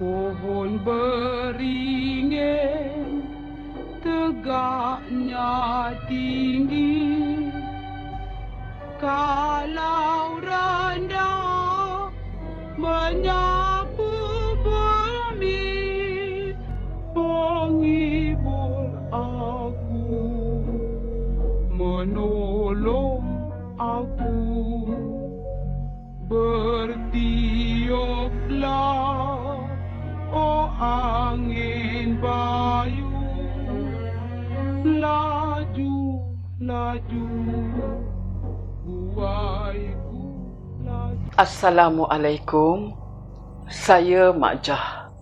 Pohon beringin tegaknya tinggi, kalau rendah menyapu bumi, penghibur aku, menolong aku. Bertiuplah, oh angin bayu, laju, laju, buaiku laju. Assalamualaikum. Saya Mak Jah.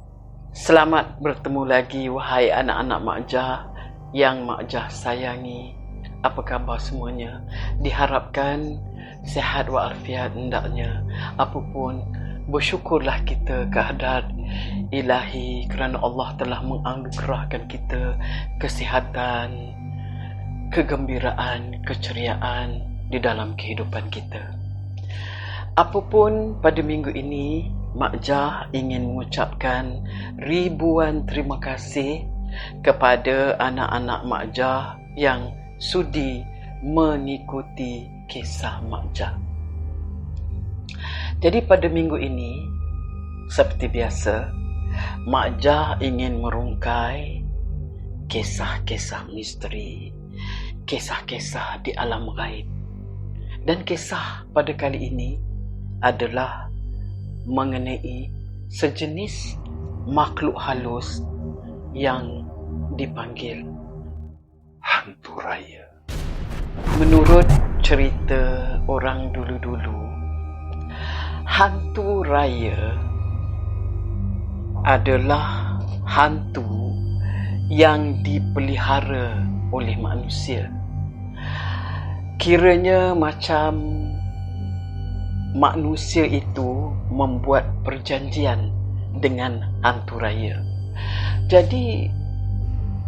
Selamat bertemu lagi wahai anak-anak Mak Jah yang Mak Jah sayangi. Apa khabar semuanya? Diharapkan sihat walafiat hendaknya. Apapun, bersyukurlah kita kehadrat ilahi kerana Allah telah menganugerahkan kita kesihatan, kegembiraan, keceriaan di dalam kehidupan kita. Apapun pada minggu ini, Mak Jah ingin mengucapkan ribuan terima kasih kepada anak-anak Mak Jah yang sudi mengikuti kisah Mak Jah. Jadi pada minggu ini, seperti biasa, Mak Jah ingin merungkai kisah-kisah misteri, kisah-kisah di alam gaib. Dan kisah pada kali ini adalah mengenai sejenis makhluk halus yang dipanggil hantu raya. Menurut cerita orang dulu-dulu, hantu raya adalah hantu yang dipelihara oleh manusia. Kiranya macam manusia itu membuat perjanjian dengan hantu raya. Jadi,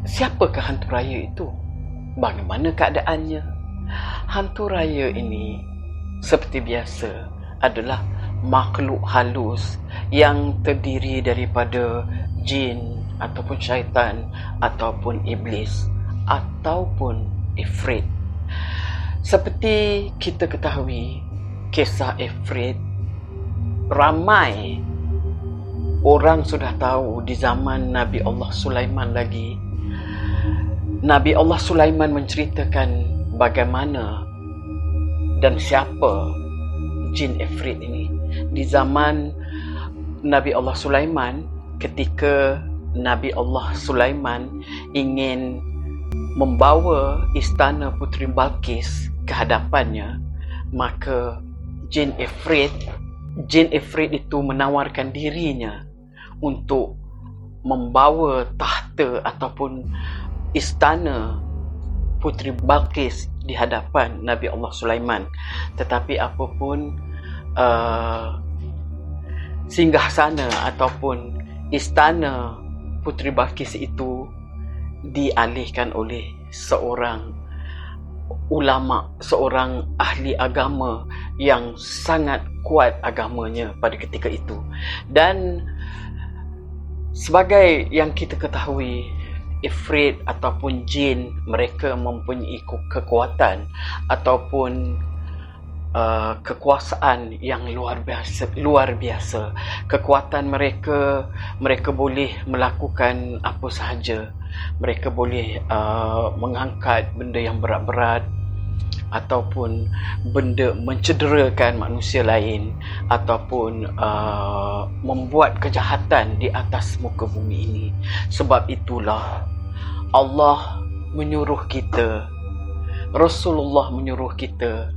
siapakah hantu raya itu? Bagaimana keadaannya? Hantu raya ini, seperti biasa, adalah makhluk halus yang terdiri daripada jin ataupun syaitan ataupun iblis ataupun ifrit. Seperti kita ketahui, kisah ifrit ramai orang sudah tahu di zaman Nabi Allah Sulaiman lagi. Nabi Allah Sulaiman menceritakan bagaimana dan siapa jin ifrit ini. Di zaman Nabi Allah Sulaiman, ketika Nabi Allah Sulaiman ingin membawa istana Puteri Balqis ke hadapannya, maka jin ifrit itu menawarkan dirinya untuk membawa tahta ataupun istana Puteri Balqis di hadapan Nabi Allah Sulaiman. Tetapi apapun, singgasana ataupun istana Puteri Balqis itu dialihkan oleh seorang ulama, seorang ahli agama yang sangat kuat agamanya pada ketika itu. Dan sebagai yang kita ketahui, ifrit ataupun jin, mereka mempunyai kekuatan ataupun kekuasaan yang luar biasa. Kekuatan mereka boleh melakukan apa sahaja. Mereka boleh mengangkat benda yang berat-berat ataupun benda mencederakan manusia lain ataupun membuat kejahatan di atas muka bumi ini. Sebab itulah Allah menyuruh kita, Rasulullah menyuruh kita,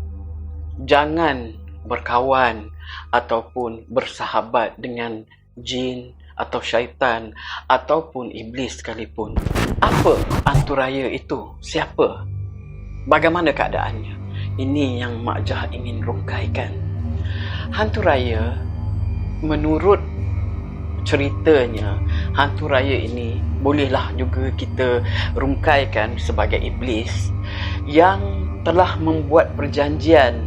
jangan berkawan ataupun bersahabat dengan jin atau syaitan ataupun iblis sekalipun. Apa hantu raya itu? Siapa? Bagaimana keadaannya? Ini yang Mak Jah ingin rungkaikan. Hantu raya, menurut ceritanya, hantu raya ini bolehlah juga kita rungkaikan sebagai iblis yang telah membuat perjanjian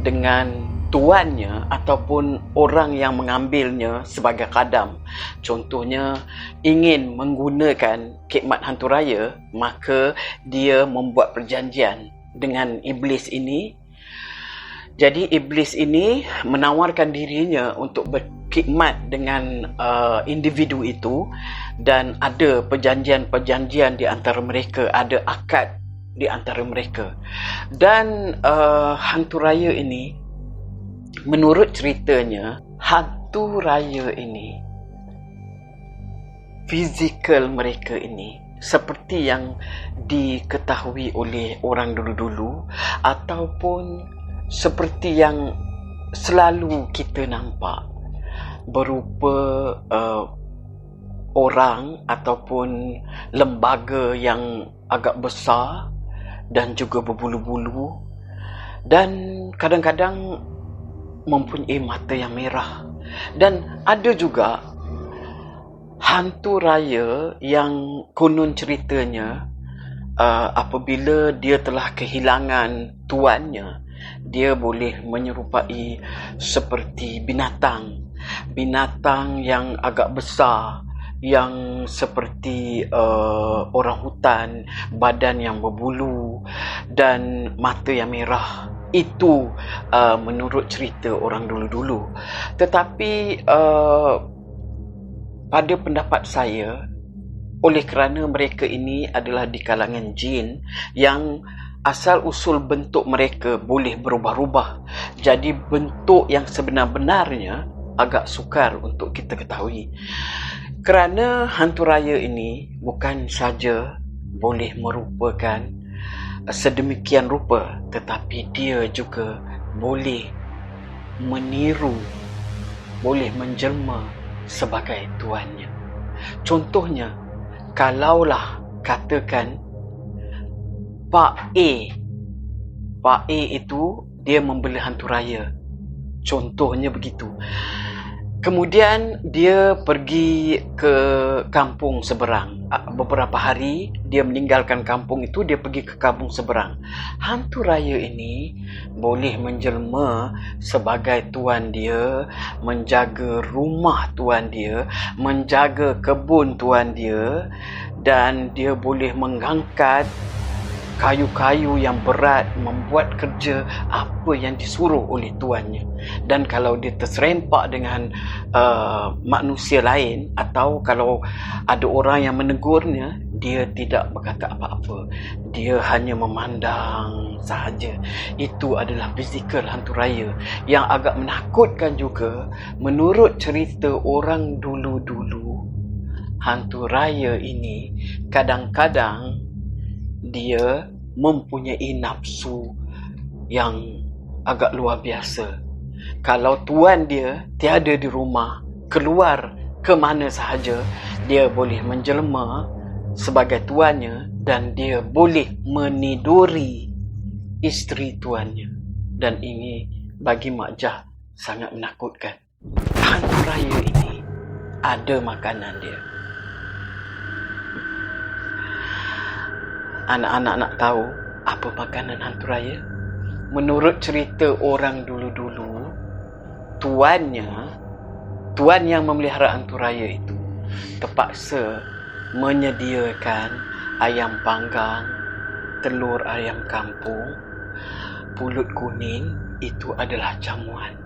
dengan tuannya ataupun orang yang mengambilnya sebagai khadam, contohnya ingin menggunakan khidmat hantu raya, maka dia membuat perjanjian dengan iblis ini. Jadi iblis ini menawarkan dirinya untuk berkhidmat dengan individu itu, dan ada perjanjian-perjanjian di antara mereka, ada akad di antara mereka. Dan hantu raya ini, menurut ceritanya, hantu raya ini, fizikal mereka ini seperti yang diketahui oleh orang dulu-dulu, ataupun seperti yang selalu kita nampak, berupa orang ataupun lembaga yang agak besar dan juga berbulu-bulu, dan kadang-kadang mempunyai mata yang merah. Dan ada juga hantu raya yang konon ceritanya apabila dia telah kehilangan tuannya, dia boleh menyerupai seperti binatang yang agak besar, yang seperti orang hutan, badan yang berbulu dan mata yang merah. Itu menurut cerita orang dulu-dulu. Tetapi pada pendapat saya, oleh kerana mereka ini adalah di kalangan jin yang asal-usul bentuk mereka boleh berubah-ubah, jadi bentuk yang sebenar-benarnya agak sukar untuk kita ketahui. Kerana hantu raya ini bukan saja boleh merupakan sedemikian rupa, tetapi dia juga boleh meniru, boleh menjelma sebagai tuannya. Contohnya, kalaulah katakan Pak A itu dia membeli hantu raya, contohnya begitu. Kemudian dia pergi ke kampung seberang. Beberapa hari dia meninggalkan kampung itu, dia pergi ke kampung seberang. Hantu raya ini boleh menjelma sebagai tuan dia, menjaga rumah tuan dia, menjaga kebun tuan dia, dan dia boleh mengangkat kayu-kayu yang berat, membuat kerja apa yang disuruh oleh tuannya. Dan kalau dia terserempak dengan manusia lain, atau kalau ada orang yang menegurnya, dia tidak berkata apa-apa, dia hanya memandang sahaja. Itu adalah fizikal hantu raya yang agak menakutkan juga. Menurut cerita orang dulu-dulu, hantu raya ini kadang-kadang dia mempunyai nafsu yang agak luar biasa. Kalau tuan dia tiada di rumah, keluar ke mana sahaja, dia boleh menjelma sebagai tuannya, dan dia boleh meniduri isteri tuannya. Dan ini bagi Mak Jah sangat menakutkan. Hantu raya ini ada makanan dia. Anak-anak nak tahu apa makanan hantu raya? Menurut cerita orang dulu-dulu, tuan yang memelihara hantu raya itu terpaksa menyediakan ayam panggang, telur ayam kampung, pulut kuning. Itu adalah jamuan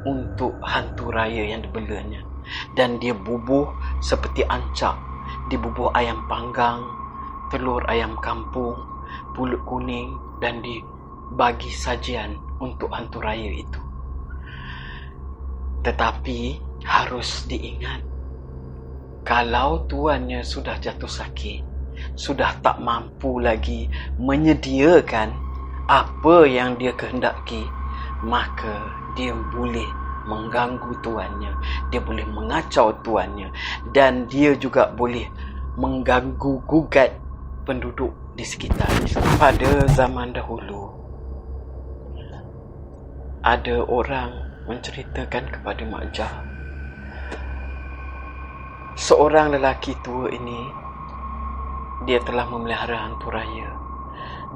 untuk hantu raya yang dibelanya. Dan dia bubuh seperti ancak, dibubuh ayam panggang, telur ayam kampung, pulut kuning, dan dibagi sajian untuk hantu raya itu. Tetapi harus diingat, kalau tuannya sudah jatuh sakit, sudah tak mampu lagi menyediakan apa yang dia kehendaki, maka dia boleh mengganggu tuannya, dia boleh mengacau tuannya, dan dia juga boleh mengganggu gugat penduduk di sekitarnya. Pada zaman dahulu, ada orang menceritakan kepada Mak Jah, seorang lelaki tua ini, dia telah memelihara hantu raya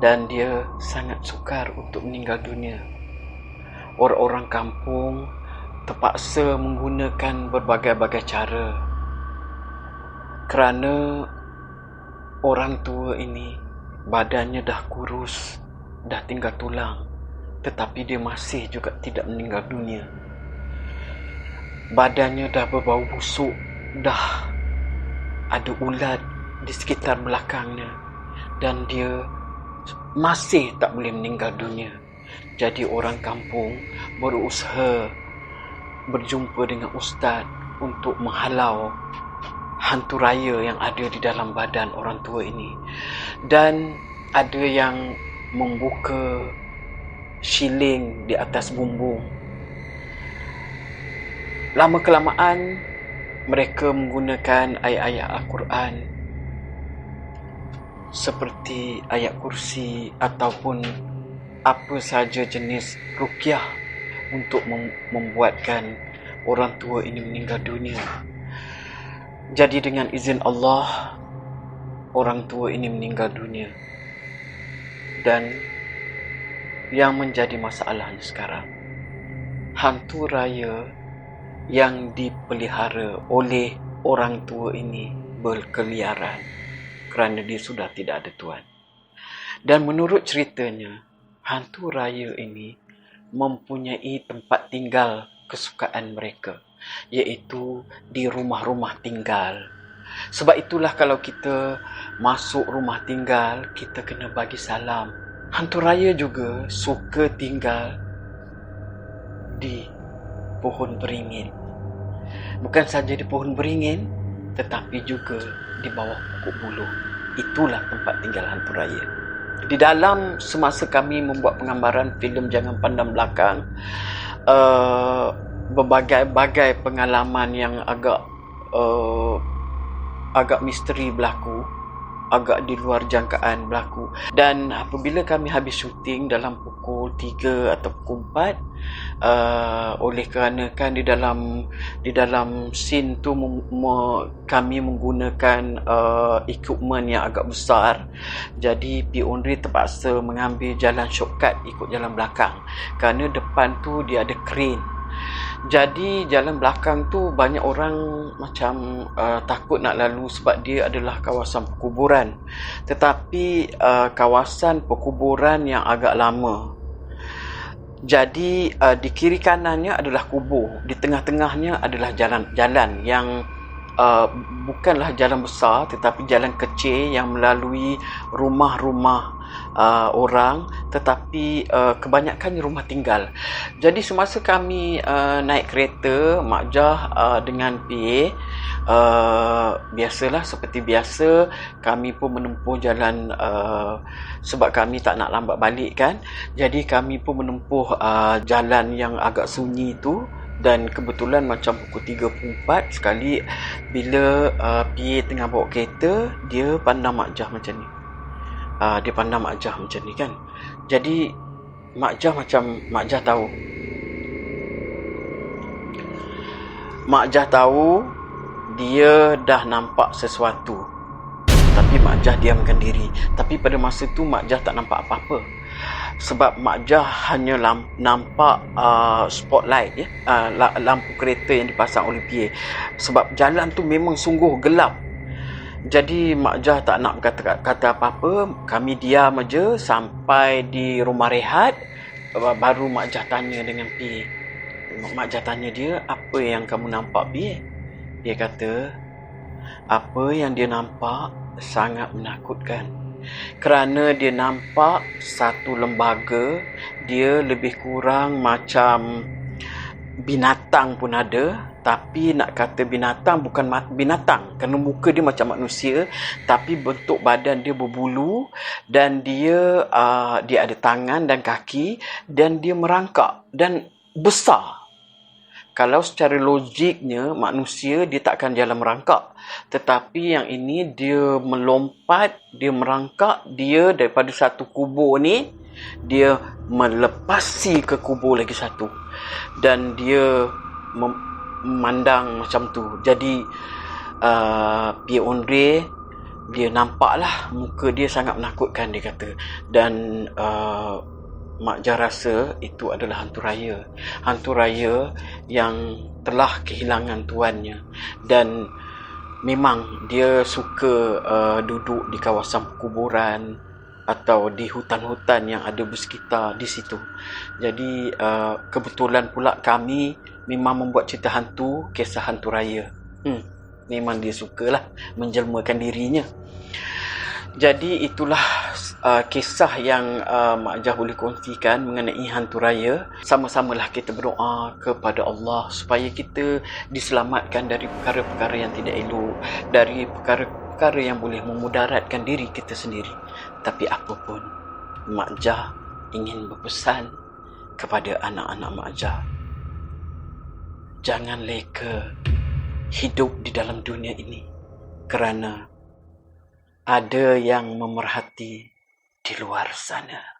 dan dia sangat sukar untuk meninggal dunia. orang-orang kampung terpaksa menggunakan berbagai-bagai cara kerana orang tua ini badannya dah kurus, dah tinggal tulang, tetapi dia masih juga tidak meninggal dunia. Badannya dah berbau busuk, dah ada ulat di sekitar belakangnya, dan dia masih tak boleh meninggal dunia. Jadi orang kampung berusaha berjumpa dengan ustaz untuk menghalau hantu raya yang ada di dalam badan orang tua ini. Dan ada yang membuka shilling di atas bumbung. Lama kelamaan mereka menggunakan ayat-ayat Al-Quran seperti ayat kursi ataupun apa saja jenis ruqyah untuk membuatkan orang tua ini meninggal dunia. Jadi dengan izin Allah, orang tua ini meninggal dunia. Dan yang menjadi masalahnya sekarang, hantu raya yang dipelihara oleh orang tua ini berkeliaran kerana dia sudah tidak ada tuan. Dan menurut ceritanya, hantu raya ini mempunyai tempat tinggal kesukaan mereka, iaitu di rumah-rumah tinggal. Sebab itulah kalau kita masuk rumah tinggal, kita kena bagi salam. Hantu raya juga suka tinggal di pohon beringin. Bukan saja di pohon beringin, tetapi juga di bawah pokok buluh. Itulah tempat tinggal hantu raya. Di dalam semasa kami membuat penggambaran filem Jangan Pandang Belakang, berbagai-bagai pengalaman yang agak misteri berlaku, agak di luar jangkaan berlaku. Dan apabila kami habis syuting dalam pukul 3 atau pukul 4, oleh kerana kan di dalam scene tu kami menggunakan equipment yang agak besar, jadi P. Ondri terpaksa mengambil jalan shortcut ikut jalan belakang kerana depan tu dia ada crane. Jadi jalan belakang tu banyak orang macam takut nak lalu sebab dia adalah kawasan perkuburan. Tetapi kawasan perkuburan yang agak lama. Jadi di kiri kanannya adalah kubur, di tengah-tengahnya adalah jalan yang bukanlah jalan besar tetapi jalan kecil yang melalui rumah-rumah orang, tetapi kebanyakannya rumah tinggal. Jadi semasa kami naik kereta, Mak Jah dengan PA, biasalah seperti biasa kami pun menempuh jalan, sebab kami tak nak lambat balik kan. Jadi kami pun menempuh jalan yang agak sunyi tu. Dan kebetulan macam pukul 3.4 sekali bila PA tengah bawa kereta, dia pandang Mak Jah macam ni. Dia pandang Mak Jah macam ni kan. Jadi Mak Jah tahu. Mak Jah tahu dia dah nampak sesuatu. Tapi Mak Jah diamkan diri. Tapi pada masa tu Mak Jah tak nampak apa-apa. Sebab Mak Jah hanya nampak spotlight, lampu kereta yang dipasang oleh PA. Sebab jalan tu memang sungguh gelap. Jadi Mak Jah tak nak kata apa-apa. Kami diam aja sampai di rumah rehat. Baru Mak Jah tanya dengan PA. Mak Jah tanya dia, apa yang kamu nampak, PA? Dia kata, apa yang dia nampak sangat menakutkan. Kerana dia nampak satu lembaga, dia lebih kurang macam binatang pun ada. Tapi nak kata binatang, bukan binatang, kerana muka dia macam manusia, tapi bentuk badan dia berbulu. Dan dia ada tangan dan kaki, dan dia merangkak dan besar. Kalau secara logiknya manusia dia takkan jalan merangkak. Tetapi yang ini dia melompat, dia merangkak, dia daripada satu kubur ni, dia melepasi ke kubur lagi satu. Dan dia memandang macam tu. Jadi P. Ondre, dia nampaklah muka dia sangat menakutkan, dia kata. Dan Mak Jah rasa itu adalah hantu raya. Hantu raya yang telah kehilangan tuannya. Dan memang dia suka duduk di kawasan kuburan atau di hutan-hutan yang ada bersekitar di situ. Jadi kebetulan pula kami memang membuat cerita hantu, kisah hantu raya. Memang dia sukalah menjelmakan dirinya. Jadi itulah kisah yang Mak Jah boleh kongsikan mengenai hantu raya. Sama-samalah kita berdoa kepada Allah supaya kita diselamatkan dari perkara-perkara yang tidak elok, dari perkara-perkara yang boleh memudaratkan diri kita sendiri. Tapi apapun, Mak Jah ingin berpesan kepada anak-anak Mak Jah, jangan leka hidup di dalam dunia ini, kerana ada yang memerhati di luar sana.